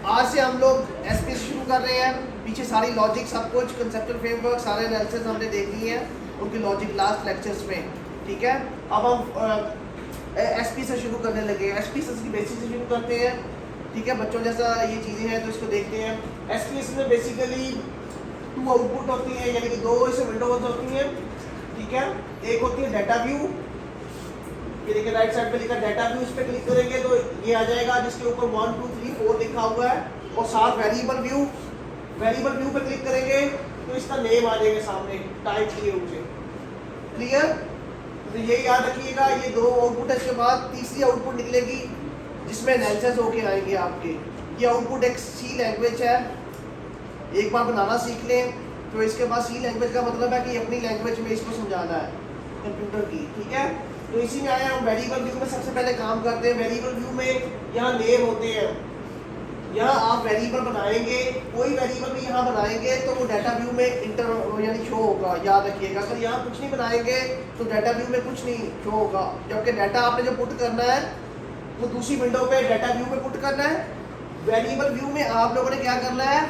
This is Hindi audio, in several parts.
आज से हम लोग एसपी से शुरू कर रहे हैं। पीछे सारी लॉजिक, सब कुछ कंसेप्चुअल फ्रेमवर्क, सारे एनालिसिस हमने देख लिए हैं उनकी लॉजिक लास्ट लेक्चर्स में। ठीक है, अब हम एसपी से शुरू करने लगे। एसपी से इसकी बेसिक से शुरू करते हैं। ठीक है बच्चों, जैसा ये चीज़ें हैं तो इसको देखते हैं। एसपीएस में बेसिकली 2 आउटपुट होती है, यानी कि 2 इसे विंडोज होती हैं। ठीक है, एक होती है डाटा व्यू, ये देखिए राइट साइड पे लिखा डाटा व्यू, इस पे क्लिक करेंगे तो ये आ जाएगा जिसके ऊपर 1 2 3 4 लिखा हुआ है, और साथ वेरिएबल व्यू पे क्लिक करेंगे तो इसका नेम आ जाएगा सामने टाइप किए हुए। क्लियर? तो ये याद रखिएगा, ये 2 आउटपुट है। इसके बाद तीसरी आउटपुट निकलेगी जिसमें एनालिसिस होके आएंगे आपके। ये आउटपुट एक सी लैंग्वेज है, एक बार बनाना सीख लें तो इसके बाद सी लैंग्वेज का मतलब है कि अपनी लैंग्वेज में इसको समझाना है कंप्यूटर की। ठीक है, तो इसी में आया हम वेरिएबल व्यू में सबसे पहले काम करते हैं। वेरिएबल व्यू में यहाँ नेम होते हैं, यहाँ आप वेरिएबल बनाएंगे, कोई वेरिएबल भी यहाँ बनाएंगे तो वो डाटा व्यू में इंटर यानी शो होगा। याद रखिएगा, अगर यहाँ कुछ नहीं बनाएंगे तो डाटा व्यू में कुछ नहीं शो होगा, जबकि डाटा आपने जो पुट करना है वो दूसरी विंडो पे डाटा व्यू में पुट करना है। वेरिएबल व्यू में आप लोगों ने क्या करना है,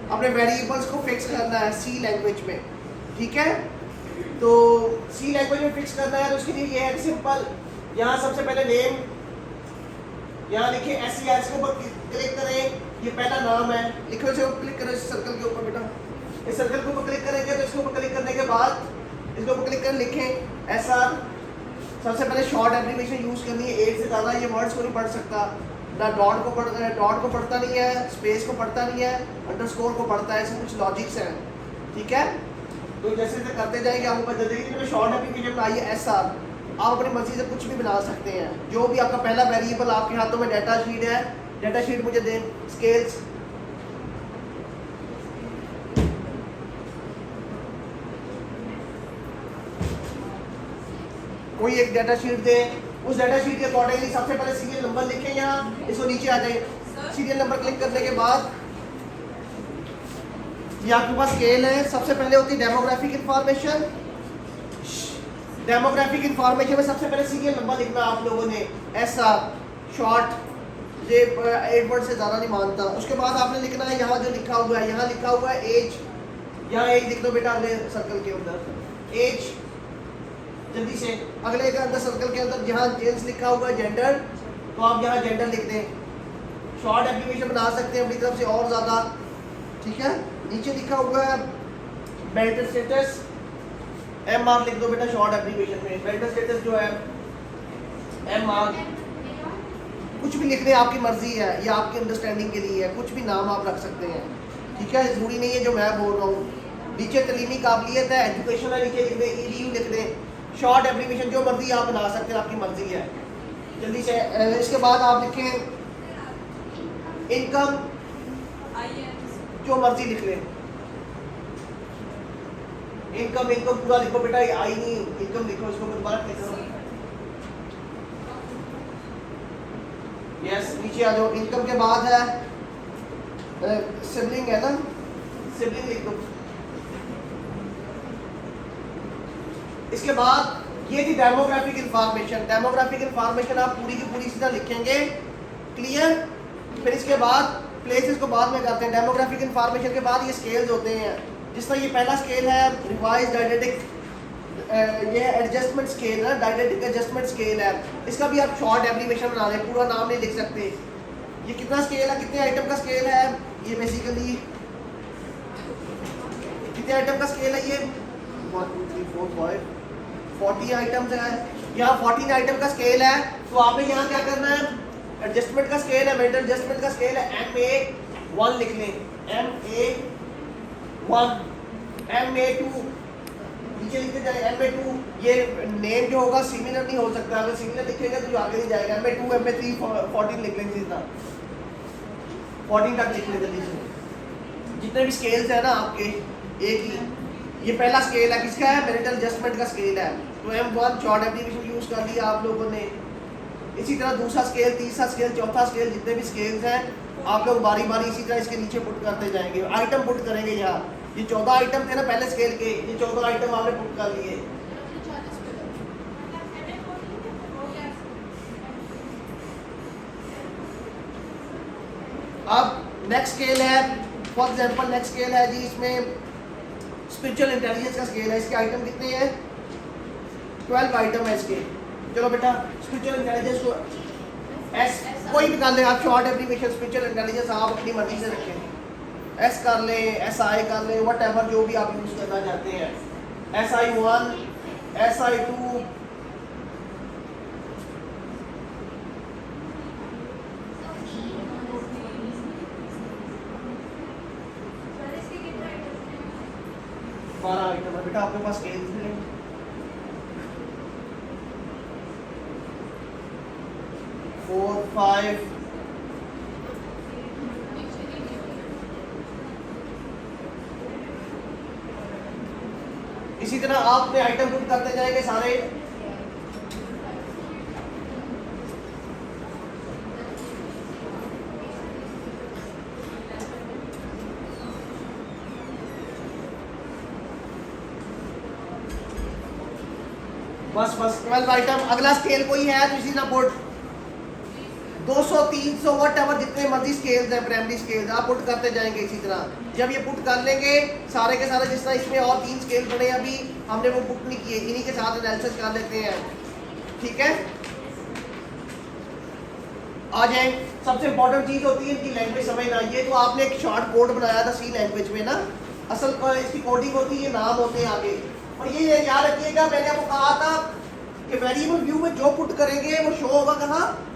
अपने वेरिएबल्स को फिक्स करना है सी लैंग्वेज में। ठीक है, तो सी लैंग्वेज में फिक्स करना है तो उसके लिए ये है सिंपल। यहाँ सबसे पहले नेम यहाँ लिखिए, SCR के ऊपर क्लिक करें, ये पहला नाम है, लिखो इसे क्लिक करें इस सर्कल के ऊपर बेटा। इस सर्कल के ऊपर क्लिक करेंगे तो इसके ऊपर क्लिक करने के बाद इसके ऊपर क्लिक कर लिखें SR। सबसे पहले शॉर्ट एब्रीविएशन यूज करनी है, एक से ज़्यादा ये वर्ड्स को नहीं पढ़ सकता, ना डॉट को पढ़ता नहीं है, स्पेस को पढ़ता नहीं है, अंडरस्कोर को पढ़ता है। ऐसे कुछ लॉजिक्स हैं। ठीक है, तो जैसे जैसे करते जाएंगे आपको पता चलेगा कि शॉर्ट एप्लीकेशन में आइए SR। आप अपनी मर्जी से कुछ भी बना सकते हैं, जो भी आपका पहला वेरिएबल आपके हाथों में डाटा शीट है, डाटा शीट मुझे दें, स्केल्स कोई एक डाटा शीट दें, उस डाटा शीट के अकॉर्डिंगली सबसे पहले सीरियल नंबर लिखें, यहाँ इसको नीचे आ जाए। सीरियल नंबर क्लिक करने के बाद ये आपके पास स्केल है। सबसे पहले होती है डेमोग्राफिक इंफॉर्मेशन। डेमोग्राफिक इंफॉर्मेशन में सबसे पहले सीरियल नंबर लिखना आप लोगों ने, SR शॉर्ट, ये 8 वर्ड से ज़्यादा नहीं मानता। उसके बाद आपने लिखना है यहाँ जो लिखा हुआ है, यहाँ लिखा हुआ है एज, यहाँ एज लिख दो बेटा अगले सर्कल के अंदर, एज जल्दी से। अगले के अंदर सर्कल के अंदर जहाँ जेंट्स लिखा हुआ है जेंडर, तो आप यहाँ जेंडर लिख दें। शॉर्ट एप्लीकेशन बना सकते हैं अपनी तरफ से और ज़्यादा। ठीक है, नीचे लिखा हुआ है बेल्ट स्टेटस, MR लिख दो बेटा शॉर्ट एप्लीकेशन में। बेल्ट स्टेटस जो है MR, कुछ भी लिखने आपकी मर्जी है, ये आपकी अंडरस्टैंडिंग के लिए है, कुछ भी नाम आप रख सकते हैं। ठीक है, जरूरी नहीं है जो मैं बोल रहा हूँ। नीचे तलीमी काबिलियत है, एजुकेशन है, नीचे लिख दें EDU लिख दें। शॉर्ट एप्लीकेशन जो मर्जी आप बना सकते हैं, आपकी मर्जी है। जल्दी से इसके बाद आप लिखें इनकम, जो मर्जी लिख लें। इनकम पूरा लिखो बेटा, आई नहीं इनकम लिखो, इसको दोबारा क्लिक करो। यस, नीचे आ जाओ। इनकम के बाद है सिबलिंग है ना, सिबलिंग लिख दो। इसके बाद ये थी डेमोग्राफिक इंफॉर्मेशन। डेमोग्राफिक इंफॉर्मेशन आप पूरी की पूरी सीधा लिखेंगे। क्लियर? फिर इसके बाद प्लेसेस को बाद में करते हैं। डेमोग्राफिक इंफॉर्मेशन के बाद ये स्केल्स होते हैं, जिस तरह ये पहला स्केल है रिवाइज डायडेटिक, ये एडजस्टमेंट स्केल है, डायडेटिक एडजस्टमेंट स्केल है। इसका भी आप शॉर्ट एप्लीकेशन बना लें, पूरा नाम नहीं लिख सकते। ये कितना स्केल है, कितने आइटम का स्केल है, ये बेसिकली कितने आइटम का स्केल है, ये 1 2 3 4 5 40 आइटम्स है। यहाँ 14 आइटम का स्केल है, तो आपने यहाँ क्या करना है, एडजस्टमेंट का स्केल है, मेंटल एडजस्टमेंट का स्केल है, MA1 लिख लें, MA1, MA2 नीचे लिखते जाए, MA2। ये नेम जो होगा सिमिलर नहीं हो सकता, अगर सिमिलर लिखेगा तो जो आगे नहीं जाएगा। MA2 MA3 14 लिख लेंगे, सीधा 14 तक लिख लें जल्दी से। जितने भी स्केल्स है ना आपके, एक ही ये पहला स्केल है, किसका है, मेंटल एडजस्टमेंट का स्केल है। तो M1 शॉर्ट एप्लीकेशन यूज कर लिया आप लोगों ने। इसी तरह दूसरा स्केल, तीसरा स्केल, चौथा स्केल, जितने भी स्केल्स हैं आप लोग बारी बारी इसी तरह इसके नीचे पुट करते जाएंगे। आइटम पुट करेंगे यहाँ, ये 14 आइटम थे ना पहले स्केल के, ये 14 आइटम आपने पुट कर लिए। अब नेक्स्ट स्केल है, फॉर एग्जांपल नेक्स्ट स्केल है जी, इसमें स्पिरिचुअल इंटेलिजेंस का स्केल है। इसके आइटम कितने हैं? 12 आइटम है इसके। चलो बेटा स्पिरिचुअल इंटेलिजेंस को एस कोई भी कर ले आप, शॉर्ट एब्रीविएशन स्पिरिचुअल इंटेलिजेंस आप अपनी मर्जी से रखें, एस कर ले, SI कर ले, वट एवर जो भी आप यूज करना चाहते हैं। SI1, SI2, बारह आइटम है बेटा आपके पास स्केल है। फोर, 5, इसी तरह आप अपने आइटम पुट करते जाएंगे सारे। बस 12 आइटम। अगला स्केल कोई है तो इसी ना पुट 200, 300 वट एवर जितने मर्जी स्केल्स हैं, प्राइमरी स्केल्स आप पुट करते जाएंगे इसी तरह। जब ये पुट कर लेंगे सारे के सारे, जिस तरह इसमें और 3 स्केल पड़े अभी हमने वो पुट नहीं किए, इन्हीं के साथ एनालिसिस कर लेते हैं। ठीक है, आ जाए। सबसे इंपॉर्टेंट चीज होती है इनकी लैंग्वेज समझना। ये तो आपने एक शॉर्ट कोड बनाया था C लैंग्वेज में ना, असल इसकी कोडिंग होती है, ये नाम होते हैं आगे। और ये याद रखिएगा, मैंने आपको कहा था कि वेरिएबल व्यू में जो पुट करेंगे वो शो होगा कहाँ?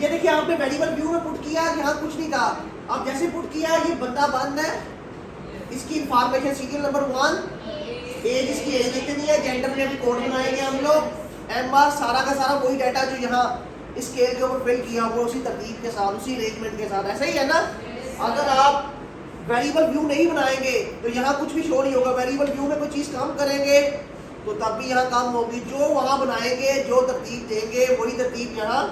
ये देखिए आपने वेरिएबल व्यू में पुट किया, यहाँ कुछ नहीं था। अब जैसे पुट किया ये बंदा बंद है, इसकी इंफॉर्मेशन सीरियल नंबर 1, एज इसकी एज कितनी है, जेंडर में भी कोड बनाएंगे हम लोग, MR सारा का सारा वही डाटा जो यहाँ स्केल के ऊपर फिल किया हुआ उसी तरतीब के साथ, उसी अरेंजमेंट के साथ। ऐसा ही है ना। अगर आप वेरिएबल व्यू नहीं बनाएंगे तो यहाँ कुछ भी शो नहीं होगा। वेरिएबल व्यू में कोई चीज़ काम करेंगे तो तब भी यहाँ काम होगी। जो वहाँ बनाएंगे, जो तरतीब देंगे वही तरतीब यहाँ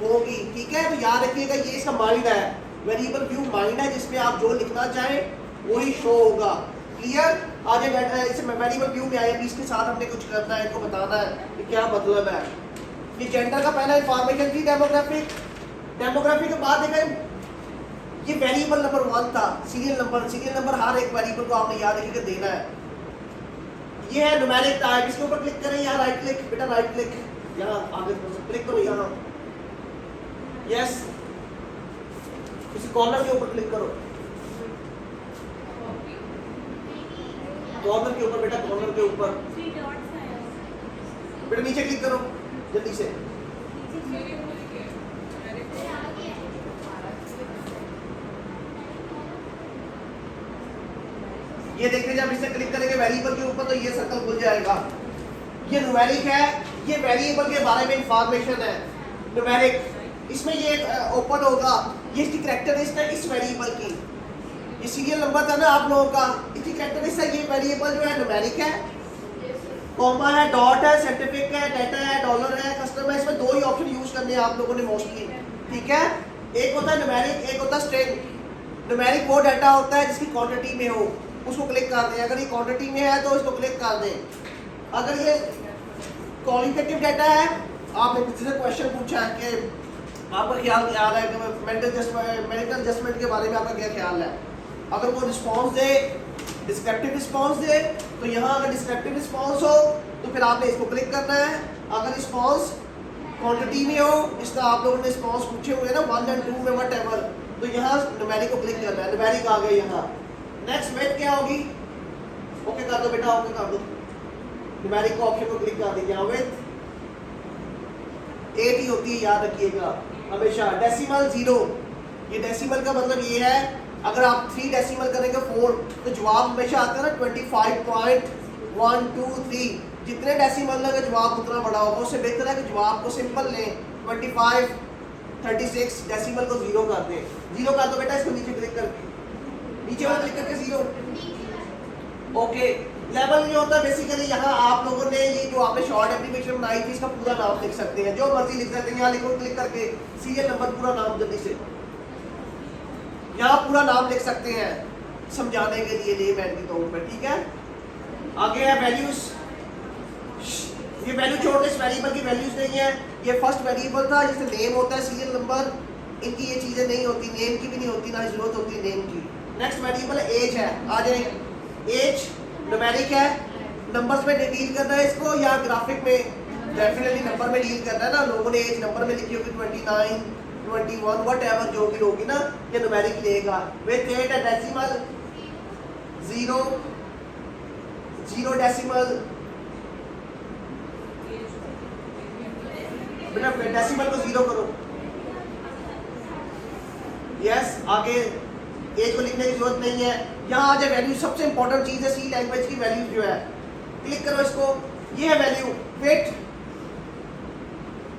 होगी। ठीक है, तो याद रखिएगा ये इसका माइंड है। वेरिएबल व्यू माइंड है जिसमें आप जो लिखना चाहें वही शो होगा। क्लियर? आज इसमें वेरिएबल व्यू में आए अभी इसके साथ हमने कुछ करना है, इनको बताना है कि क्या मतलब है। ये जेंडर का पहला इंफॉर्मेशन थी, डेमोग्राफिक। डेमोग्राफिक के बाद देखा ये वेरिएबल नंबर 1 था, सीरियल नंबर हर एक वेरिएबल को आपने याद रखिएगा देना है। ये है न्यूमेरिक टाइप, इसके ऊपर क्लिक करें, यहाँ राइट क्लिक, बेटा राइट क्लिक, यहाँ आगे क्लिक करो, यहाँ यस, किसी कॉर्नर के ऊपर क्लिक करो, कॉर्नर के ऊपर बेटा, कॉर्नर के ऊपर बेटा नीचे क्लिक करो जल्दी से। ये देखिए जब इसे क्लिक करेंगे वेरिएबल के ऊपर तो ये सर्कल खुल जाएगा। ये न्यूमेरिक है, ये वेरिएबल के बारे में इंफॉर्मेशन है। न्यूमेरिक इसमें ये ओपन होगा, ये इसकी कैरेक्टरिस्टिक है इस वेरिएबल की। ये सीरियल नंबर था ना आप लोगों का, इसकी कैरेक्टरिस्टिक ये वेरिएबल जो है न्यूमेरिक है, कॉमा है, डॉट है, सर्टिफिकेट है, डाटा है, डॉलर है, कस्टम है। इसमें 2 ही ऑप्शन यूज करने हैं आप लोगों ने मोस्टली। ठीक है, एक होता है न्यूमेरिक, एक होता है स्ट्रिंग। न्यूमेरिक वो डाटा होता है जिसकी क्वांटिटी में हो, उसको क्लिक कर दें। अगर ये क्वांटिटी में है तो इसको क्लिक कर दें। अगर ये क्वालिटेटिव डाटा है, आपने किसी से क्वेश्चन पूछा है कि आपका ख्याल क्या है कि मैरिटल एडजस्टमेंट के बारे में आपका क्या ख्याल है, अगर वो रिस्पॉन्स दे, डिस्क्रिप्टिव रिस्पॉन्स दे, तो यहाँ अगर डिस्क्रिप्टिव रिस्पॉन्स हो तो फिर आपने इसको क्लिक करना है। अगर रिस्पॉन्स क्वांटिटी में हो, इसका आप लोगों ने रिस्पॉन्स पूछे हुए ना 1 और 2 में वट एवर, तो यहाँ न्यूमेरिक को क्लिक करना है। न्यूमेरिक आ गए यहाँ। नेक्स्ट वेट क्या होगी? ओके कर दो बेटा, ओके कर दो। न्यूमेरिक को ऑप्शन को क्लिक कर दीजिए। विथ 8 ही होती है, याद रखिएगा हमेशा। डेसिमल 0, ये डेसिमल का मतलब ये है अगर आप 3 डेसिमल करेंगे 4 तो जवाब हमेशा आता है ना 25.123। जितने डेसिमल लगे जवाब उतना बड़ा होगा। उससे बेहतर है कि जवाब को सिंपल लें, 25, 36 डेसिमल को 0 कर दें। 0 कर दो बेटा, इसको नीचे क्लिक करके, नीचे वाला क्लिक करके 0। ओके, लेवल ये होता है बेसिकली यहाँ आप लोगों ने ये जो आपने शॉर्ट एप्लीकेशन बनाई थी इसका पूरा नाम लिख सकते हैं, जो मर्जी लिख सकते हैं। यहाँ लिखो क्लिक करके सीरियल नंबर, पूरा नाम जल्दी से यहाँ पूरा नाम लिख सकते हैं समझाने के लिए लेमैन के तौर पर। ठीक है, आगे है वैल्यूज। ये वैल्यू छोड़ दे, इस वेरिएबल की वैल्यूज नहीं है। ये फर्स्ट वेरिएबल था जिससे नेम होता है, सीरियल नंबर, इनकी ये चीज़ें नहीं होती, नेम की भी नहीं होती, ना जरूरत होती नेम की। नेक्स्ट वेरिएबल एज है, आ जाए एज न्यूमेरिक है, नंबर्स में डील करना है इसको या ग्राफिक में? डेफिनेटली नंबर में डील करना है ना। लोगों ने एज नंबर में लिखी होगी 29 21 व्हाटएवर जो भी होगी ना, ये न्यूमेरिक लेगा। विद एट डेसिमल 0 0 डेसिमल, बेटा डेसिमल को 0 करो। यस, आगे एज को लिखने की जरूरत नहीं है। यहाँ आ जाए वैल्यू, सबसे इंपॉर्टेंट चीज है सी लैंग्वेज की वैल्यू जो है। क्लिक करो इसको, ये है वैल्यू। वेट,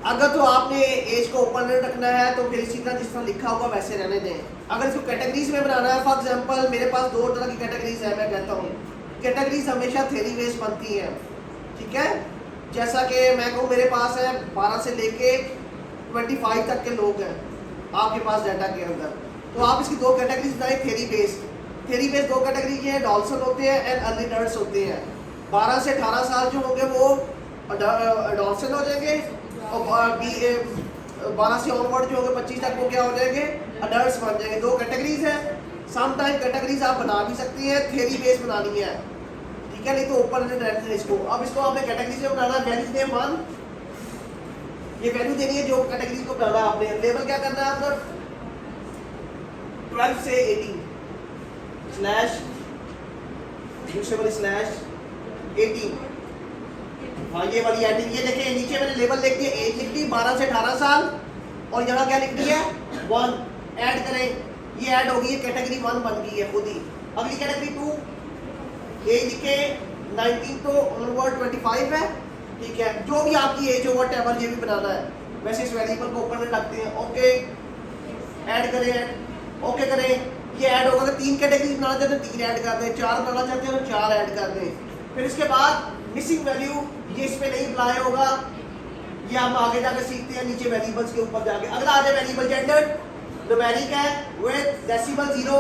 अगर तो आपने एज को ओपन रखना है तो फिर इसी तरह जिस तरह लिखा होगा वैसे रहने दें। अगर इसको कैटेगरीज में बनाना है, फॉर एग्जांपल मेरे पास 2 तरह की कैटेगरीज है, मैं कहता हूँ कैटेगरीज हमेशा थ्योरी बेस्ड बनती है, ठीक है। जैसा कि मैं कहूँ मेरे पास है 12 से लेके 25 तक के लोग हैं आपके पास डाटा के अंदर, तो आप इसकी 2 कैटेगरीज बनाए theory based. Theory based 2 category के हैं, डॉल्सन होते हैं एंड अर्ली अडल्ट्स होते हैं। 12 से 18 साल जो होंगे वो डॉल्सन हो जाएंगे, और 12 से ऑनवर्ड जो होंगे 25 तक वो क्या हो जाएंगे, अडल्ट्स बन जाएंगे। 2 कैटेगरीज है। सम टाइम कैटेगरीज आप बना भी सकती हैं, थ्योरी बेस्ड बनानी है, ठीक है, नहीं तो ओपन रहते हैं इसको। अब इसको आपने कैटेगरी से बनाना है, वैल्यू दे 1, ये वैल्यू देनी है जो कैटेगरी को बनाना है आपने। लेबल क्या करना है आपका, 12 से 18 स्लैश दूसरे वाली स्लैश 18, हाँ ये वाली एडिंग। ये देखें नीचे मैंने लेबल लिख दिया, एज लिख दी 12 से 18 साल, और यहाँ क्या लिख दिया है 1। ऐड करें, ये ऐड होगी, ये कैटेगरी 1 बन गई है खुद ही। अगली कैटेगरी 2, एज लिखे 19 तो ऑनवर्ड 25 है, ठीक है। जो भी आपकी एज हो व्हाटएवर, ये भी बनाना है। वैसे इस वेरिएबल को ऊपर में रखते हैं, ओके ऐड करें, ओके करें, ये ऐड होगा। 3 कैटेगरी बनाना चाहते हैं 3 ऐड कर दें, 4 बनाना चाहते हैं तो 4 ऐड कर दें। फिर इसके बाद मिसिंग वैल्यू, ये इस पे नहीं अप्लाई होगा, ये हम आगे जाकर सीखते हैं नीचे वेरिएबल्स के ऊपर जाके। अगला आ जाए वेरिएबल जेंडर, न्यूमेरिक है विद डेसिमल 0,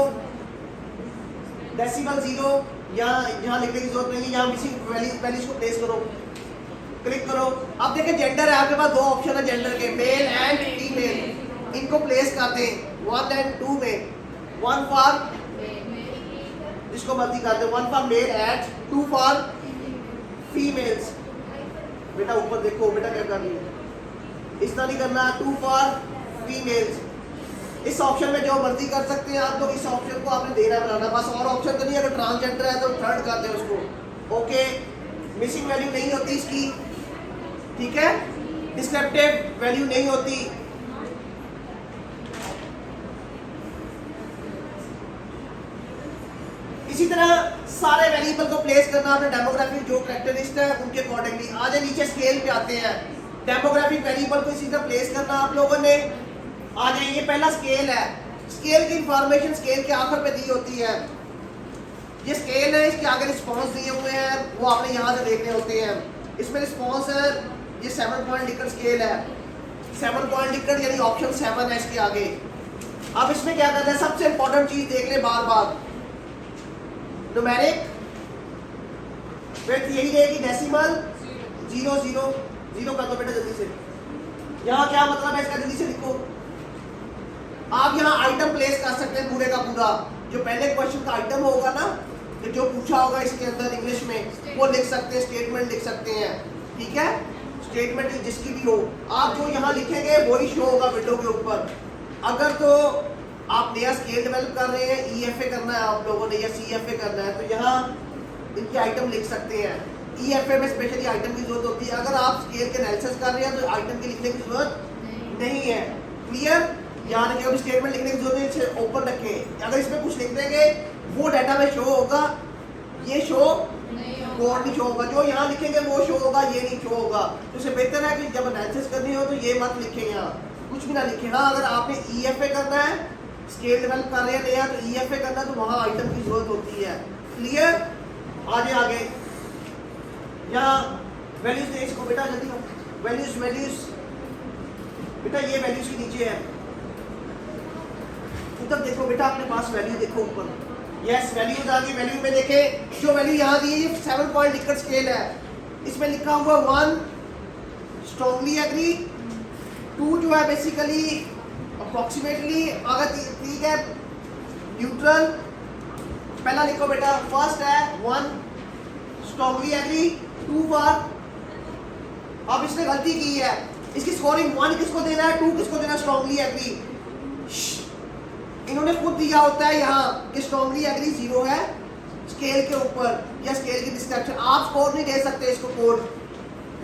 डेसिमल 0, यहाँ लिखने की जरूरत नहीं है, यहाँ मिसिंग वैल्यूज को प्लेस करो, क्लिक करो। अब देखिए जेंडर है, आपके पास 2 ऑप्शन है जेंडर के, मेल एंड फीमेल। इनको प्लेस करते हैं 1 एंड 2 में। 1 फॉर जिसको मर्जी करते हैं, 1 for male and 2 for females. बेटा ऊपर देखो, बेटा क्या कर रही है, इस तरह नहीं करना, 2 फॉर फीमेल्स। इस ऑप्शन में जो मर्जी कर सकते हैं आप लोग, इस ऑप्शन को आपने देना बनाना, बस और ऑप्शन तो नहीं। अगर ट्रांसजेंडर है तो 3rd कर दे उसको, ओके। मिसिंग वैल्यू नहीं होती इसकी, ठीक है, डिस्क्रिप्टिव वैल्यू नहीं होती। इसी तरह सारे वेरिएबल को प्लेस करना आपने डेमोग्राफिक जो कैरेक्टरिस्टिक है उनके अकॉर्डिंगली। आज नीचे स्केल पे आते हैं, डेमोग्राफिक वेरिएबल को इसी तरह प्लेस करना आप लोगों ने। आ जाए, ये पहला स्केल है, स्केल की इंफॉर्मेशन स्केल के आखिर पे दी होती है। ये स्केल है, इसके आगे रिस्पॉन्स दिए हुए हैं, वो आपने यहाँ से देखने होते हैं। इसमें रिस्पॉन्स है, ये 7 पॉइंट लिकर स्केल है, 7 पॉइंट लिकर यानी ऑप्शन 7 है इसके आगे। अब इसमें क्या करना है, सबसे इंपॉर्टेंट चीज देख ले बार बार, न्यूमेरिक फिर यही रहेगी डेसिमल 0 0 0 कर दो बेटा जल्दी से। यहाँ क्या मतलब है इसका, जल्दी से लिखो। आप यहाँ आइटम प्लेस कर सकते हैं पूरे का पूरा, जो पहले क्वेश्चन का आइटम होगा ना, तो जो पूछा होगा इसके अंदर इंग्लिश में वो लिख सकते हैं, स्टेटमेंट लिख सकते हैं, ठीक है। स्टेटमेंट जिसकी भी हो, आप जो यहाँ लिखेंगे वही शो होगा विंडो के ऊपर। अगर तो आप नया स्केल डेवलप कर रहे हैं, EFA करना है आप लोगों ने या CFA करना है, तो यहाँ इनके आइटम लिख सकते हैं। EFA में स्पेशली आइटम की जरूरत होती है। अगर आप स्केल के एनालिसिस कर रहे हैं तो आइटम के लिखने की जरूरत नहीं है, क्लियर। यहाँ लिखे स्टेटमेंट लिखने की जरूरत है, ओपन रखें। अगर इसमें कुछ लिख देंगे वो डाटा में शो होगा, ये शो कोड नहीं शो होगा, जो यहाँ लिखेंगे वो शो होगा, ये नहीं शो होगा। तो इससे बेहतर है कि जब एनालिसिस करनी हो तो ये मत लिखें, यहाँ कुछ भी ना लिखें। हाँ अगर आपने EFA करना है, स्केल डेवलप कर रहे हैं नया, तो EFA करना है तो वहाँ आइटम की जरूरत होती है, क्लियर। आगे यहाँ वैल्यूज दे इसको बेटा जल्दी, वैल्यूज बेटा, ये वैल्यूज के नीचे है, उधर देखो बेटा, अपने पास वैल्यू देखो ऊपर। यस, वैल्यूज आ गई। वैल्यू में देखे जो वैल्यू यहाँ दी है 7 पॉइंट लिकर स्केल है, इसमें लिखा हुआ 1 स्ट्रॉन्गली एग्री, 2 जो है बेसिकली अप्रोक्सीमेटली अगर ठीक है, न्यूट्रल पहला लिखो बेटा, फर्स्ट है 1 स्ट्रांगली एग्री, 2 फॉर, अब इसने गलती की है, इसकी स्कोरिंग 1 किसको देना है, 2 किसको देना है, स्ट्रांगली एग्री। इन्होंने खुद दिया होता है यहाँ कि स्ट्रांगली एग्री 0 है स्केल के ऊपर या स्केल की डिस्क्रिप्शन, आप स्कोर नहीं दे सकते इसको कोड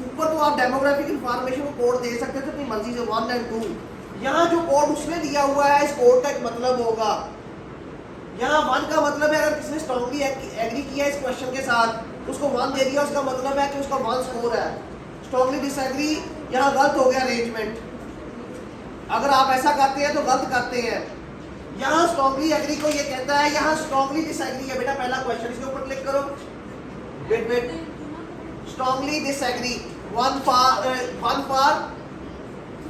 ऊपर, तो आप डेमोग्राफिक इंफॉर्मेशन को कोड दे सकते थे अपनी मर्जी से 1 एंड 2। यहाँ जो कोड उसने दिया हुआ है, इस कोड का एक मतलब होगा, यहाँ 1 का मतलब है अगर किसी ने स्ट्रांगली एग्री किया इस क्वेश्चन के साथ, उसको 1 दे दिया, उसका मतलब है कि उसका 1 स्कोर है। स्ट्रांगली डिसएग्री यहाँ गलत हो गया अरेंजमेंट, अगर आप ऐसा करते हैं तो गलत करते हैं। यहाँ स्ट्रांगली एग्री को ये कहता है, यहाँ स्ट्रांगली डिसएग्री है बेटा पहला क्वेश्चन, इसके ऊपर क्लिक करो, वेट स्ट्रांगली डिसएग्री 1 फॉर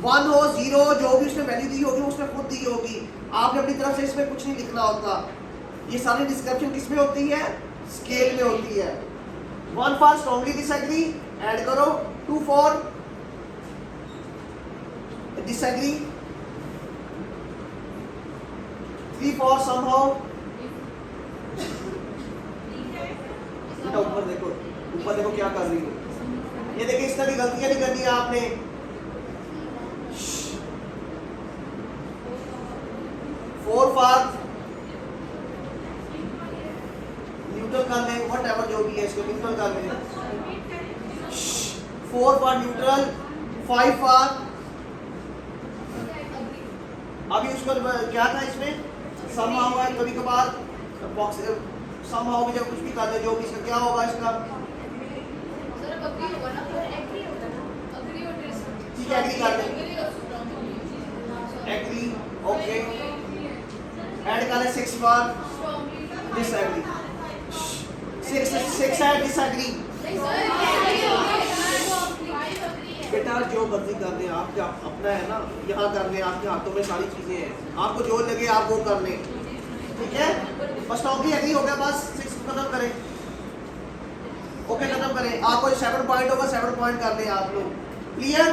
1 हो 0, जो भी उसने वैल्यू दी होगी उसने खुद दी होगी, आपने अपनी तरफ से इसमें कुछ नहीं लिखना होता। ये सारी डिस्क्रिप्शन किस में होती है, स्केल में होती है। 1 फॉर स्ट्रांगली डिसएग्री ऐड करो, 2 फॉर डिसएग्री, 3 फॉर समहाउ। बेटा ऊपर देखो क्या कर रही हो, ये देखिए इस तरह की गलतियां नहीं करनी है आपने। 4 फॉर न्यूट्रल कर लें, वट एवर जो भी है इसको न्यूट्रल कर लें, 4 फॉर न्यूट्रल, 5 फॉर, अभी उसको क्या था इसमें समहाउ है, कभी कभार बॉक्स समहाउ में जब कुछ भी कर दे, जो भी इसका क्या होगा, इसका ठीक है एग्री कर लें, एग्री ओके, ऐड कर लें 6 फॉर डिसएग्री, 6 है डिसएग्री। बेटा जो मर्जी कर लें, आप क्या अपना है ना, यहाँ कर लें, आपके हाथों में सारी चीजें हैं, आपको जो लगे आप वो कर लें, ठीक है। बस स्ट्रांगली एग्री हो गया, बस 6 खत्म करें, ओके खत्म करें, आपको 7 पॉइंट होगा 7 पॉइंट कर लें आप लोग, क्लियर।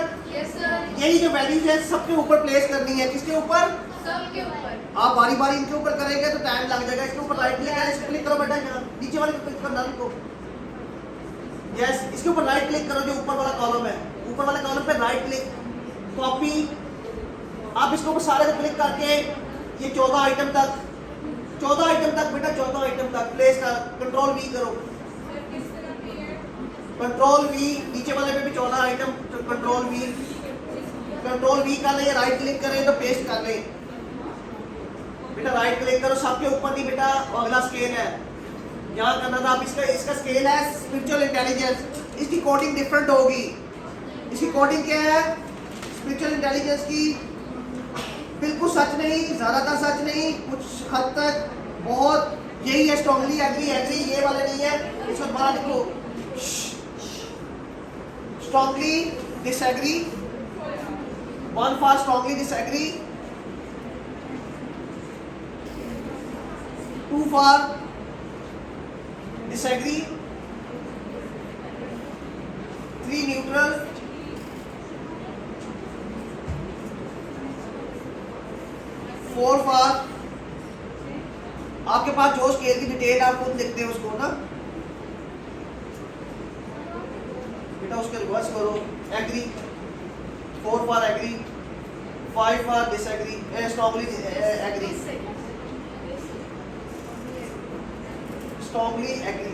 यही जो वैल्यूज है सबके ऊपर प्लेस करनी है, किसके ऊपर, सबके ऊपर। आप बारी बारी इनके ऊपर करेंगे तो टाइम लग जाएगा। इसके ऊपर राइट क्लिक करें, क्लिक करो बेटा, नीचे वाले को क्लिक करना को, यस इसके ऊपर राइट क्लिक करो, जो ऊपर वाला कॉलम है, ऊपर वाले कॉलम पे राइट क्लिक, कॉपी, आप इसके ऊपर सारे को क्लिक करके ये 14 आइटम तक बेटा 14 आइटम तक प्लेस कर, कंट्रोल वी करो, कंट्रोल वी, नीचे वाले पे भी 14 आइटम, कंट्रोल वी कर ले, राइट क्लिक करें तो पेस्ट कर ले बेटा, राइट क्लिक करो, सबके ऊपर नहीं बेटा, अगला स्केल है यहाँ करना था। आप इसका स्केल है स्पिरिचुअल इंटेलिजेंस, इसकी कोडिंग डिफरेंट होगी। इसकी कोडिंग क्या है, स्पिरिचुअल इंटेलिजेंस की बिल्कुल सच नहीं, ज्यादातर सच नहीं, कुछ हद तक बहुत यही है। स्ट्रांगली एग्री ये वाले नहीं है, इसको दोबारा लिखो, strongly disagree, 1 for strongly disagree, 2 for disagree, 3 neutral, 4 for, आपके पास जो स्केल की डिटेल आप खुद लिखते हैं उसको ना बेटा, उसके रिवर्स करो, agree, 4 for agree, 5 for disagree, strongly agree, strongly agree,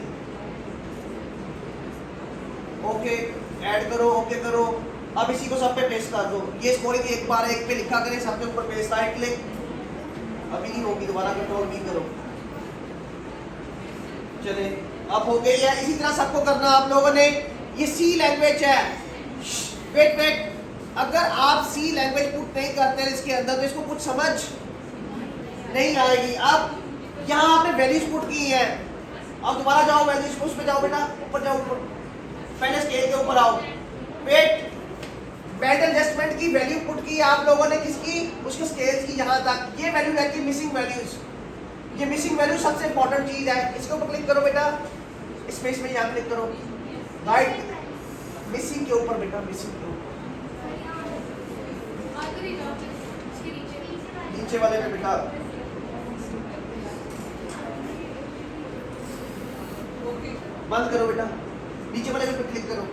okay add करो, ओके करो। अब इसी को सब पे पेस्ट कर दो, ये स्कोरिंग एक बार एक पे लिखा करें, सबके ऊपर पेस्ट, राइट क्लिक, अभी नहीं होगी, दोबारा कंट्रोल भी करो, चले अब हो गई है। इसी तरह सबको करना आप लोगों ने। ये सी लैंग्वेज है, वेट अगर आप सी लैंग्वेज पुट नहीं करते हैं इसके अंदर तो इसको कुछ समझ नहीं आएगी। अब यहाँ आपने वैल्यूज पुट की है, अब दोबारा जाओ वैल्यूज उस पे जाओ बेटा, ऊपर जाओ, ऊपर पहले स्केल के ऊपर आओ, वेट बेल्ट एडजस्टमेंट की वैल्यू पुट की आप लोगों ने, किसकी, उसके स्केल्स की, यहाँ तक ये वैल्यू है कि मिसिंग वैल्यूज, ये मिसिंग वैल्यू सबसे इंपॉर्टेंट चीज है। इसके ऊपर क्लिक करो बेटा, स्पेस में यहाँ क्लिक करो, राइट मिसिंग के ऊपर बेटा, मिसिंग के ऊपर नीचे वाले पे बेटा बंद करो बेटा, नीचे वाले पे क्लिक करो,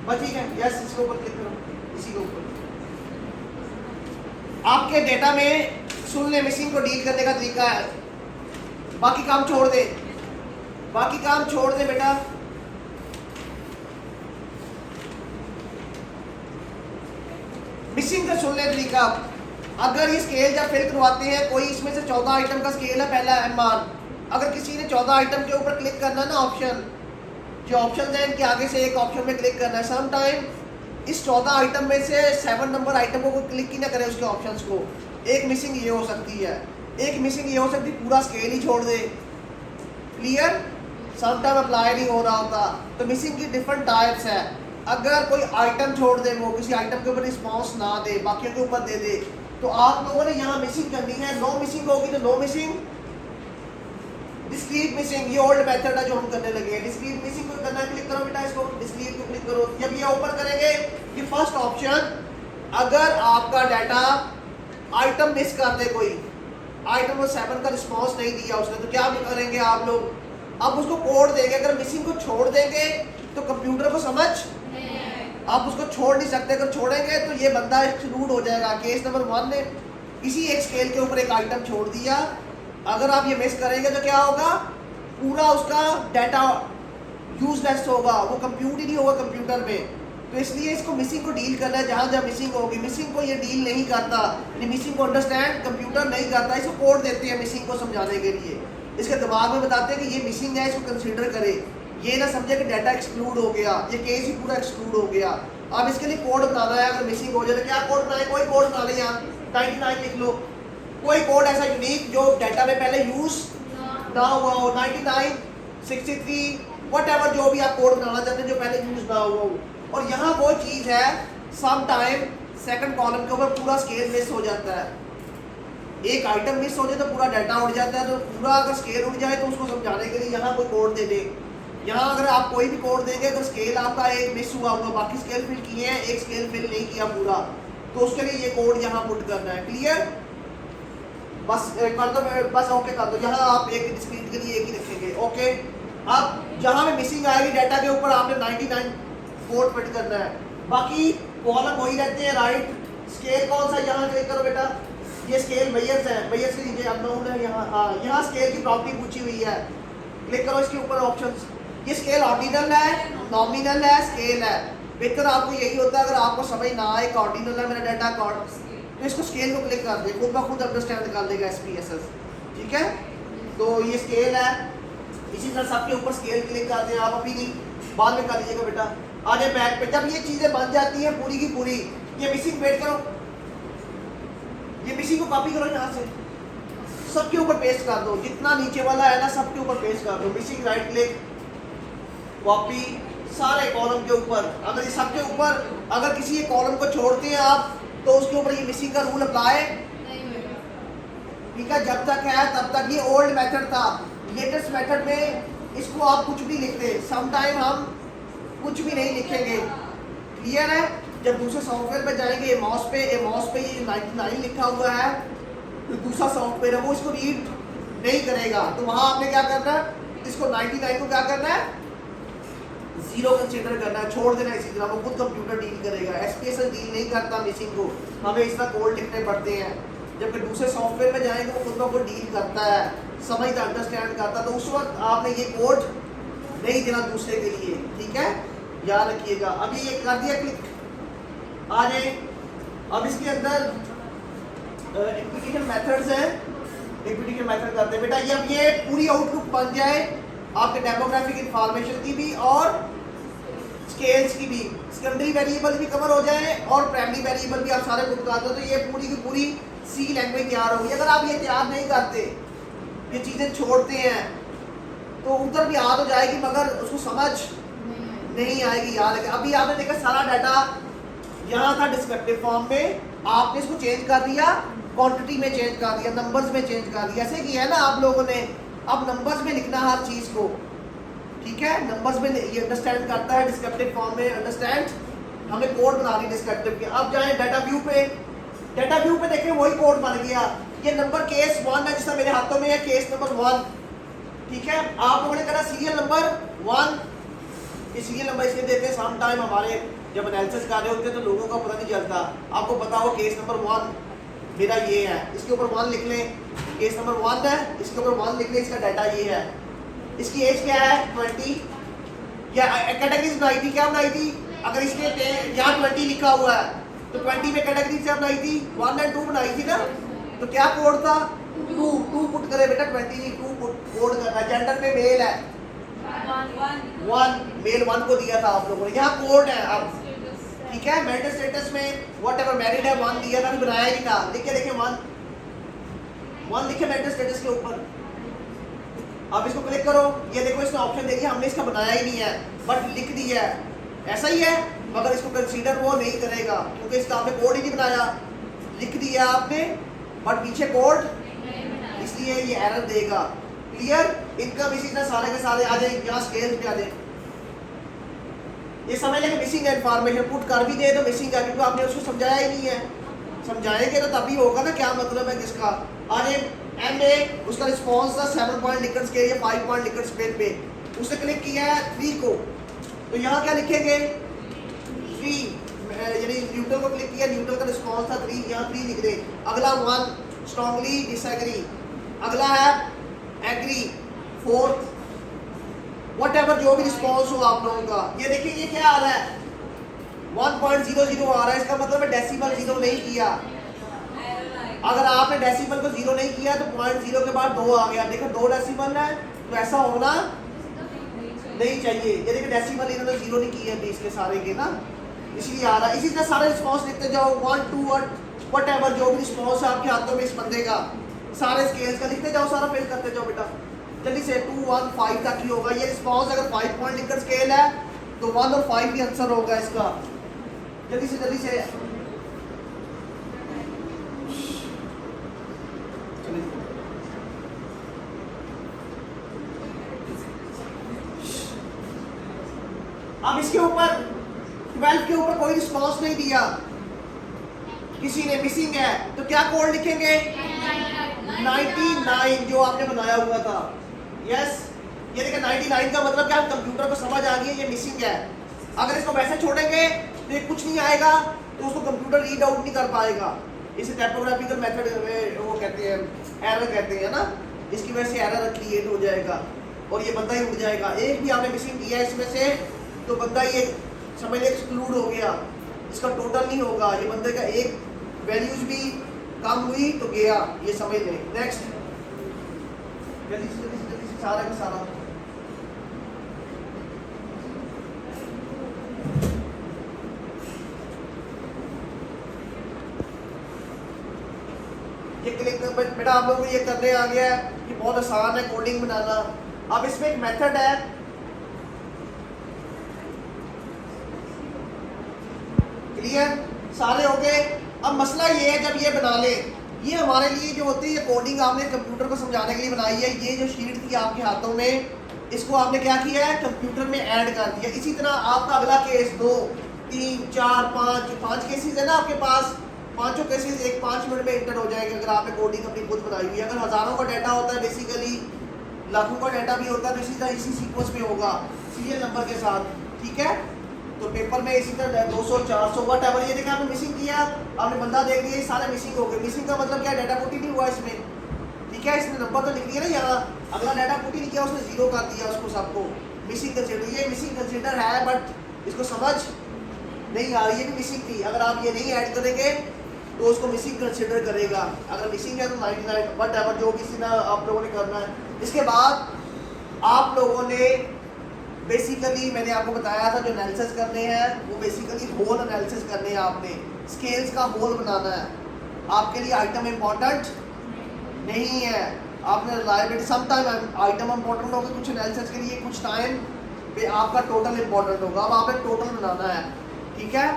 बस ठीक है। यस, इसके ऊपर क्लिक करो, इसी के ऊपर। आपके डेटा में सुन ले मिसिंग को डील करने का तरीका है। बाकी काम छोड़ दे, बाकी काम छोड़ दे बेटा। मिसिंग का सुन ले तरीका। अगर ये स्केल जब फिल करवाते हैं, कोई इसमें से 14 आइटम का स्केल है, पहला MR, अगर किसी ने 14 आइटम के ऊपर क्लिक करना है ना, ऑप्शन जो ऑप्शन है इनके आगे से एक ऑप्शन में क्लिक करना है। सम टाइम इस 14 आइटम में से 7 नंबर आइटम को कोई क्लिक ही ना करे उसके ऑप्शंस को। एक मिसिंग ये हो सकती है, एक मिसिंग ये हो सकती है पूरा स्केल ही छोड़ दे। क्लियर? सम टाइम अप्लाई नहीं हो रहा होता। तो मिसिंग की डिफरेंट टाइप्स है। अगर कोई आइटम छोड़ दे, वो किसी आइटम के ऊपर रिस्पॉन्स ना दे, बाकियों के ऊपर दे दे, तो आप लोगों ने यहाँ मिसिंग करनी है। नो मिसिंग होगी तो नो मिसिंग। डिस्क्रीट मिसिंग, ये ओल्ड मेथड है जो हम करने लगे हैं। डिस्क्रीट मिसिंग को करना है, क्लिक करो बेटा इसको, डिस्क्रीट को क्लिक करो। जब ये ओपन करेंगे, ये फर्स्ट ऑप्शन, अगर आपका डाटा आइटम मिस कर दे, कोई आइटम को 7 का रिस्पॉन्स नहीं दिया उसने, तो क्या करेंगे आप लोग? अब उसको कोड देंगे। अगर मिसिंग को छोड़ देंगे तो कंप्यूटर को समझ, आप उसको छोड़ नहीं सकते। अगर छोड़ेंगे तो ये बंदा एक्सक्लूड हो जाएगा। केस नंबर 1 ने इसी एक स्केल के ऊपर एक आइटम छोड़ दिया, अगर आप ये मिस करेंगे तो क्या होगा? पूरा उसका डाटा यूजलेस होगा, वो कंप्यूट ही नहीं होगा कंप्यूटर में। तो इसलिए इसको मिसिंग को डील करना है। जहाँ जहाँ मिसिंग होगी, मिसिंग को ये डील नहीं करता, मिसिंग को अंडरस्टैंड कंप्यूटर नहीं करता। इसको कोड देते हैं मिसिंग को समझाने के लिए, इसके दिमाग में बताते हैं कि ये मिसिंग है, इसको कंसीडर करे। ये ना समझे कि डाटा एक्सक्लूड हो गया, ये केस ही पूरा एक्सक्लूड हो गया। अब इसके लिए कोड बनाना है। अगर मिसिंग हो जाए तो क्या कोड बनाए? कोई कोड बना ले, यहाँ 99 लिख लो। कोई कोड ऐसा यूनिक जो डाटा में पहले यूज ना हुआ हो, 99, 63, व्हाटएवर जो भी आप कोड बनाना चाहते हैं जो पहले यूज ना हुआ हो। और यहाँ वो चीज़ है, सम टाइम सेकंड कॉलम के ऊपर पूरा स्केल मिस हो जाता है। एक आइटम मिस हो जाए तो पूरा डाटा उड़ जाता है। तो पूरा अगर स्केल उड़ जाए तो उसको समझाने के लिए यहाँ कोई कोड दे दे। यहाँ अगर आप कोई भी कोड देंगे, अगर स्केल आपका एक मिस हुआ हुआ, बाकी स्केल फिल किए हैं, एक स्केल फिल नहीं किया पूरा, तो उसके लिए ये कोड यहाँ पुट करना है। क्लियर? बस कर दो, बस ओके कर दो। यहाँ आप एक डिस्क्रीट के लिए एक ही रखेंगे, ओके। अब जहाँ में मिसिंग आएगी डाटा के ऊपर, आपने 99 कोड फिट करना है। बाकी कॉलम वही रहते हैं। राइट स्केल कौन सा? यहाँ क्लिक करो बेटा, ये स्केल मेयर्स है, मेयर्स के नीचे अननोन है। यहाँ हाँ, यहाँ स्केल की प्रॉपर्टी पूछी हुई है, क्लिक करो इसके ऊपर ऑप्शंस। ये स्केल ऑर्डिनल है, नॉमिनल है, स्केल है। बेहतर आपको यही होता है, अगर आपको समझ ना आए कि ऑर्डिनल है मेरा डाटा कॉर्ड, तो इसको स्केल को क्लिक कर दे, खुद ब खुद अंडरस्टैंड कर देगा SPSS। ठीक है? तो ये स्केल है। इसी तरह सबके ऊपर स्केल क्लिक कर दें आप, अभी नहीं, बाद में कर लीजिएगा बेटा। आगे बैक पे जब ये चीजें बन जाती हैं पूरी की पूरी, ये मिसिंग वेट करो, ये मिसिंग को कॉपी करो यहाँ से, सबके ऊपर पेस्ट कर दो। जितना नीचे वाला है ना, सबके ऊपर पेस्ट कर दो। मिसिंग राइट क्लिक, कॉपी, सारे कॉलम के ऊपर। अगर ये सबके ऊपर, अगर किसी एक कॉलम को छोड़ते हैं आप, तो उसके ऊपर ये मिसिंग का रूल अप्लाई ठीक है। जब तक है तब तक ये ओल्ड मेथड था। लेटेस्ट मेथड में इसको आप कुछ भी लिखते, सम टाइम हम कुछ भी नहीं लिखेंगे। क्लियर है? जब दूसरे सॉफ्टवेयर पे जाएंगे, माउस पे ये 99 लिखा हुआ है, तो दूसरा सॉफ्टवेयर है वो इसको रीड नहीं करेगा। तो वहां आपने क्या करना है? इसको 99 को क्या करना है? 0 कंसीडर करना है, छोड़ देना इसी तरह। वो खुद कंप्यूटर डील करेगा। SPSS डील नहीं करता मिसिंग को, हमें इस तरह कोड लिखने पड़ते हैं। जबकि दूसरे सॉफ्टवेयर में जाएंगे वो खुद को डील करता है, समझता, अंडरस्टैंड करता। तो उस वक्त आपने ये कोड नहीं देना दूसरे के लिए। ठीक है, याद रखिएगा। अभी ये कर दिया क्लिक, आ जाए। अब इसके अंदर इम्प्लीकेशन मेथड्स हैं, इम्प्लीकेशन मेथड करते हैं बेटा। ये अब ये पूरी आउटपुट बन जाए आपके डेमोग्राफिक इंफॉर्मेशन की भी और स्केल्स की भी, सेकेंडरी वेरिएबल भी कवर हो जाए और प्राइमरी वेरिएबल भी आप सारे पुट कर दो, तो ये पूरी की पूरी C लैंग्वेज तैयार होगी। अगर आप ये तैयार नहीं करते, ये चीज़ें छोड़ते हैं, तो उधर भी याद हो जाएगी मगर उसको समझ नहीं आएगी। याद है अभी आपने देखा सारा डाटा यहाँ था डिस्क्रिप्टिव फॉर्म में, आपने इसको चेंज कर दिया, क्वांटिटी में चेंज कर दिया, नंबर्स में चेंज कर दिया। ऐसे किया है ना आप लोगों ने। अब नंबर्स में लिखना हर चीज़ को, ठीक है? नंबर्स में ये अंडरस्टैंड करता है, डिस्क्रिप्टिव फॉर्म में अंडरस्टैंड। हमें कोड बना दी डिस्क्रिप्टिव के। अब जाए डाटा व्यू पे, डाटा व्यू पे देखें वही कोड बन गया। ये नंबर केस 1 है जिसका मेरे हाथों में है, केस नंबर 1, ठीक है। आप लोगों ने कहा सीरियल नंबर 1, ये सीरियल नंबर इसलिए देते हैं सम टाइम हमारे जब एनालिसिस कर रहे होते हैं तो लोगों का पता नहीं चलता। आपको पता हो केस नंबर 1 मेरा ये है, इसके ऊपर 1 लिख लें, केस नंबर 1 है, इसके ऊपर 1 लिख लें, इसका डाटा ये है। इसकी एज क्या है 20, या कैटेगरीज बनाई थी, क्या बनाई थी? अगर इसने यहाँ 20 लिखा हुआ है तो 20 में कैटेगरी क्या बनाई थी? 1 और 2 बनाई थी ना। तो क्या कोड था? 2 पुट करे बेटा, 20 नहीं 2 कोड करना। जेंडर में मेल है 1, मेल 1 को दिया था आप लोगों ने, यहाँ कोड है अब, ठीक है। मैरिटल स्टेटस में व्हाटएवर मैरिड है 1 दिया था, अभी बनाया ही था, लिख के देखें 1 लिखे मैरिटल स्टेटस के ऊपर। अब इसको क्लिक करो, ये देखो इसने ऑप्शन देखिए, हमने इसका बनाया ही नहीं है बट लिख दिया है, ऐसा ही है, मगर इसको कंसीडर वो नहीं करेगा क्योंकि इसका आपने कोड ही नहीं बनाया, लिख दिया आपने बट पीछे कोड, इसलिए ये एरर देगा। क्लियर? इनकम इसी तरह सारे के सारे आ जाए, यहाँ स्केल पे आ जाए। ये समझ लें कि मिसिंग है, इंफॉर्मेशन पुट कर भी दे तो मिसिंग है क्योंकि आपने उसको समझाया ही नहीं है। समझाएंगे तो तभी होगा ना क्या मतलब है किसका। आज MA उसका रिस्पॉन्स था 7 पॉइंट लिकर्ट स्केल या 5 पॉइंट लिकर्ट स्केल पे, उसने क्लिक किया है 3 को, तो यहाँ क्या लिखेंगे 3, यानी न्यूट्रल को क्लिक किया, न्यूट्रल का रिस्पॉन्स था 3, यहाँ 3 लिख दे। अगला 1 स्ट्रांगली डिसएग्री, अगला है एग्री, 4th व्हाटएवर जो भी रिस्पॉन्स हो आप लोगों का। ये देखिए ये क्या आ रहा है 1.00 आ रहा है, इसका मतलब है डेसिमल 0 नहीं किया। अगर आपने डेसिमल को 0 नहीं किया तो 0.0 के बाद 2 आ गया, देखो 2 डेसिमल है तो ऐसा होना नहीं चाहिए। ये देखिए डेसिमल इन्होंने 0 नहीं किया 20 के सारे के ना, इसलिए आ रहा है। इसी तरह सारे रिस्पॉन्स लिखते जाओ 1, 2 और व्हाटएवर जो भी रिस्पॉन्स है आपके हाथों में इस बंदे का, सारे स्केल्स का लिखते जाओ, सारा फिल करते जाओ बेटा जल्दी से। 2, 1, 5 तक ही होगा ये रिस्पॉन्स। अगर 5 पॉइंट लिखकर स्केल है तो 1 और 5 भी आंसर होगा इसका। जल्दी से अब इसके ऊपर 12 के ऊपर कोई रिस्पॉन्स नहीं दिया किसी ने, मिसिंग है, तो क्या कोड लिखेंगे 99 जो आपने बनाया हुआ था। यस, ये देखिए 99 का मतलब क्या, कंप्यूटर को समझ आ गई है ये मिसिंग है। अगर इसको वैसे छोड़ेंगे तो ये कुछ नहीं आएगा, तो उसको कंप्यूटर रीड आउट नहीं कर पाएगा। इसे टाइपोग्राफिकल मेथड में वो कहते हैं, एरर कहते हैं ना, इसकी वजह से एरर क्रिएट हो जाएगा और ये बंदा ही उड़ जाएगा। एक भी आपने मिसिंग किया है इसमें से तो बंदा ये समझ ले एक्सक्लूड हो गया, इसका टोटल नहीं होगा, ये बंदे का एक वैल्यूज भी कम हुई तो गया, ये समझ लें। नेक्स्ट जल्दी से सारा का सारा ये क्लिक बेटा आप लोगों को ये करने आ गया है, ये बहुत आसान है कोडिंग बनाना। अब इसमें एक मेथड है, क्लियर सारे हो गए। अब मसला ये है जब ये बना ले, ये हमारे लिए जो होती है ये कोडिंग आपने कंप्यूटर को समझाने के लिए बनाई है। ये जो शीट थी आपके हाथों में, इसको आपने क्या किया है कंप्यूटर में ऐड कर दिया। इसी तरह आपका अगला केस 2, 3, 4, 5 केसेस है ना आपके पास, पांचों केसेस एक 5 मिनट में इंटर हो जाएंगे अगर आपने कोडिंग अपनी खुद बनाई हुई है। अगर हजारों का डाटा होता है बेसिकली, लाखों का डाटा भी होता है, तो इसी तरह इसी सीक्वेंस में होगा सीरियल नंबर के साथ, ठीक है। तो पेपर में इसी तरह 200, 400 व्हाटएवर। ये देखा आपने मिसिंग किया, आपने बंदा देख लिया, ये सारे मिसिंग हो गए। मिसिंग का मतलब क्या, डाटा पुट ही नहीं हुआ इसमें, ठीक है। इसने नंबर तो लिख दिया ना यहाँ, अगला डाटा पुट ही नहीं किया, उसने 0 कर दिया उसको सबको। मिसिंग कंसिडर, ये मिसिंग कंसिडर है बट इसको समझ नहीं आ रही है कि मिसिंग थी। अगर आप ये नहीं ऐड करेंगे तो उसको मिसिंग कंसिडर करेगा। अगर मिसिंग है तो 99 व्हाटएवर जो भी ना आप लोगों ने करना है। इसके बाद आप लोगों ने बेसिकली मैंने आपको बताया था जो एनालिसिस करने हैं वो बेसिकली होल एनालिसिस करने हैं। आपने स्केल्स का होल बनाना है, आपके लिए आइटम इम्पोर्टेंट नहीं है। आपने reliability some time item important होगा कुछ एनालिसिस के लिए, कुछ टाइम पे आपका टोटल इम्पोर्टेंट होगा। अब आपने टोटल बनाना है, ठीक है।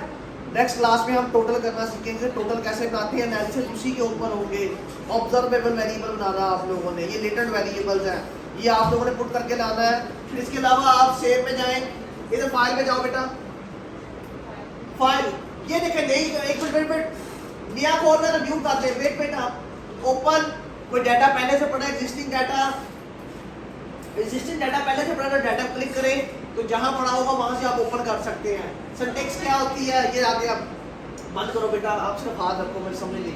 नेक्स्ट क्लास में हम टोटल करना सीखेंगे, टोटल कैसे बनाते हैं, एनालिसिस उसी के ऊपर होंगे। ऑब्जर्वेबल वेरिएबल बनाना आप लोगों ने, ये लेटेंट वेरिएबल्स हैं, ये आप लोगों ने पुट करके लाना है। फिर इसके अलावा आप सेव में जाएं, इधर फाइल में जाओ बेटा, फाइल, ये देखें नहीं, एक मिनट नया खोल कर रिव्यू करते हैं। वेट बेटा, ओपन कोई डाटा पहले से पड़ा, एग्जिस्टिंग डाटा पहले से पड़ा, तो डाटा क्लिक करें तो जहां पड़ा होगा वहां से आप ओपन कर सकते हैं। सिंटैक्स क्या होती है ये आगे आप बंद करो बेटा, आप सिर्फ हाथ रखो, मेरे सामने नहीं।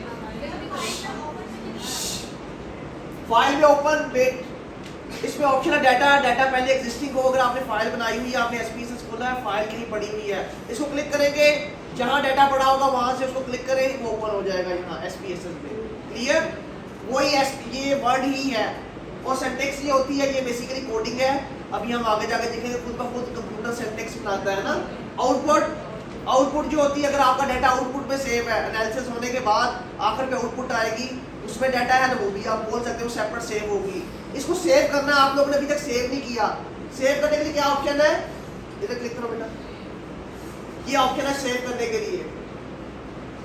फाइल में ओपन, वेट, इसमें ऑप्शन है डाटा पहले एग्जिस्टिंग हो, अगर आपने फाइल बनाई हुई है, आपने एसपीएस खोला है, फाइल कहीं पड़ी हुई है, इसको क्लिक करेंगे, जहां डाटा पड़ा होगा वहां से उसको क्लिक करें, वो ओपन हो जाएगा यहाँ एसपीएस में। क्लियर? वही ये वर्ड ही है। और सिंटैक्स ये होती है, ये बेसिकली कोडिंग है। अभी हम आगे जाके देखेंगे, खुद का खुद कंप्यूटर सिंटैक्स बनाता है ना। आउटपुट जो होती है, अगर आपका डाटा आउटपुट में सेव है, एनालिसिस होने के बाद आखिर पे आउटपुट आएगी, उसमें डाटा है ना, वो भी आप बोल सकते हो सेपरेट सेव होगी। इसको सेव करना आप लोगों ने अभी तक सेव नहीं किया। सेव करने के लिए क्या ऑप्शन है, इधर क्लिक करो बेटा, ये ऑप्शन है सेव करने के लिए।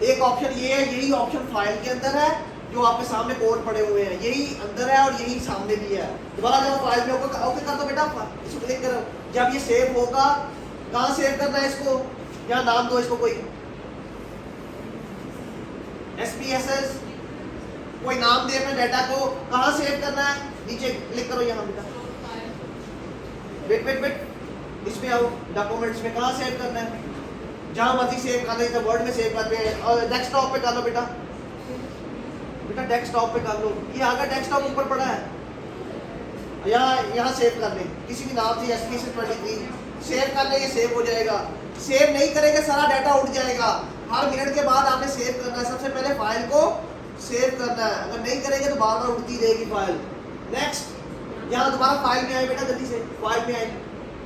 एक ऑप्शन ये है, यही ऑप्शन फाइल के अंदर है, जो आपके सामने कोड पड़े हुए हैं, यही अंदर है और यही सामने भी है। दोबारा जब फाइल में ओके कर दो बेटा, इसको क्लिक करो, जब ये सेव होगा, कहाँ सेव करना है इसको, यहाँ नाम दो इसको कोई SPSS, कोई नाम दे अपने डाटा को, कहाँ सेव करना है, नीचे क्लिक करो यहाँ बेटा। वेट, इसमें आओ, डॉक्यूमेंट्स में कहाँ सेव करना है, जहाँ मर्जी सेव कर लो, वर्ड में सेव करते हैं, और डेस्कटॉप पे कर लो बेटा, डेस्कटॉप पे कर लो, ये आगे डेस्कटॉप ऊपर पड़ा है, यहाँ सेव कर लें, किसी भी नाम से SPSS23 सेव कर लें, ये सेव हो जाएगा। सेव नहीं करेंगे सारा डाटा उड़ जाएगा। हर मिनट के बाद आपने सेव करना है, सबसे पहले फाइल को सेव करना है, अगर नहीं करेंगे तो बार बार उड़ती रहेगी फाइल। नेक्स्ट, यहाँ दोबारा फाइल में आए बेटा, जल्दी से फाइल में आए,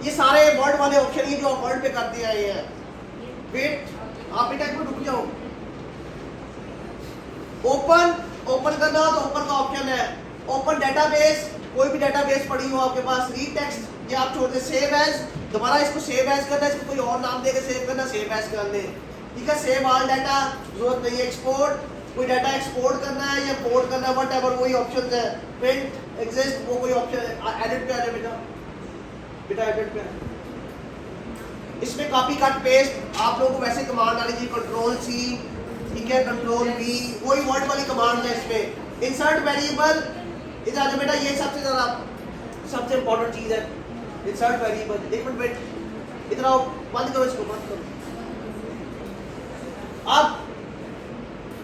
ये सारे वर्ड वाले ऑप्शन ये जो आप वर्ड पे करते आए हैं। वेट, आप बेटा इसमें रुक जाओ। ओपन करना तो ओपन का ऑप्शन है, ओपन डेटाबेस, कोई भी डेटाबेस पड़ी हो आपके पास, रीड टेक्स्ट, ये आप छोड़ दे, सेव एज, दोबारा इसको सेव एज करना है, इसको कोई और नाम देकर सेव करना, सेव एज कर ले, ठीक है। सेव ऑल डाटा, जरूरत नहीं है। एक्सपोर्ट, कोई डाटा एक्सपोर्ट करना है या पोर्ट करना है, व्हाटएवर, वही ऑप्शन है। प्रिंट, एग्जिस्ट, वो कोई ऑप्शन है। एडिट पे आ जाए बेटा एडिट पे। इसमें कॉपी कट पेस्ट आप लोगों को वैसे कमांड आ रही है, Ctrl+C, ठीक है, Ctrl+V, वही वर्ड वाली कमांड है इसमें। इंसर्ट वेरिएबल, इधर आ जाओ बेटा, ये सबसे इंपॉर्टेंट चीज है, इंसर्ट वेरिएबल। एक मिनट वेट, इधर आओ, बंद करो इसको, बंद करो। अब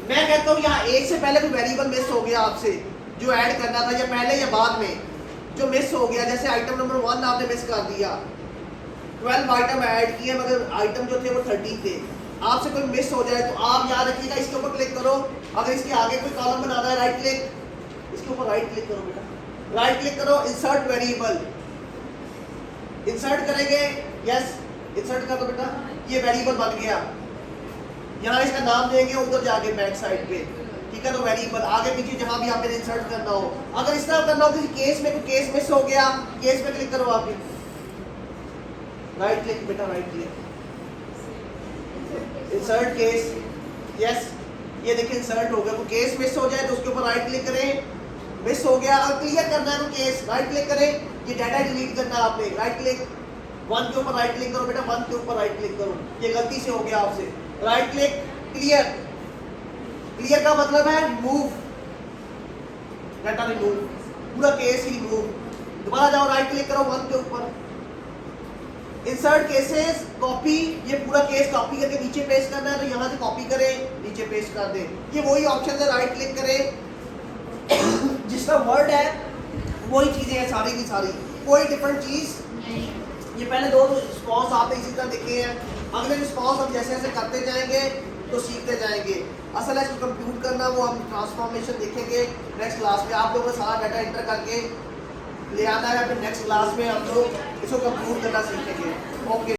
मैं कहता हूँ यहाँ एक से पहले कोई वेरिएबल मिस हो गया आपसे, जो ऐड करना था, या पहले या बाद में जो मिस हो गया, जैसे आइटम नंबर 1 आपने मिस कर दिया, 12 आइटम ऐड किए मगर आइटम जो थे वो 30 थे, आपसे कोई मिस हो जाए तो आप याद रखिएगा, इसके ऊपर क्लिक करो। अगर इसके आगे कोई कॉलम बनाना है, राइट क्लिक, इसके ऊपर राइट क्लिक करो बेटा, राइट क्लिक करो, इंसर्ट वेरिएबल, इंसर्ट करेंगे, यस इंसर्ट कर दो बेटा, ये वेरिएबल बन गया। यहाँ इसका नाम देंगे, उधर जाके बैक साइड पे, ठीक है। तो वेरिएबल आगे पीछे जहां भी आपने इंसर्ट करना हो, अगर इस तरह करना हो, किसी केस में कोई केस मिस हो गया, केस पे क्लिक करो, आप राइट क्लिक बेटा, right click, insert case, yes, ये देखिए इंसर्ट हो गया। कोई केस मिस हो जाए तो उसके ऊपर राइट क्लिक करें, मिस हो गया, अगर क्लियर करना है तो केस राइट क्लिक करें, ये डाटा डिलीट करना है आपने, राइट क्लिक, 1 के ऊपर राइट क्लिक करो बेटा, 1 के ऊपर राइट क्लिक करो, ये गलती से हो गया आपसे, राइट क्लिक, क्लियर। क्लियर का मतलब है रिमूव, डाटा रिमूव, पूरा केस ही रिमूव। दोबारा जाओ, राइट क्लिक करो 1 के ऊपर, इंसर्ट केसेस, कॉपी, ये पूरा केस कॉपी करके नीचे पेस्ट करना है, तो यहाँ से कॉपी करें, नीचे पेस्ट कर दें, ये वही ऑप्शन है, राइट क्लिक करें, जिसका वर्ड है वही चीजें हैं सारी की सारी, कोई डिफरेंट चीज। ये पहले 2 रिस्पॉन्स आपने इसी तरह देखे हैं, अगले रिस्पॉन्स हम जैसे जैसे करते जाएंगे तो सीखते जाएंगे। असल है इसको कंप्यूट करना, वो हम ट्रांसफॉर्मेशन देखेंगे नेक्स्ट क्लास में। आप लोगों ने सारा डाटा एंटर करके ले आना है, फिर नेक्स्ट क्लास में हम लोग इसको कंप्यूट करना सीखेंगे। ओके।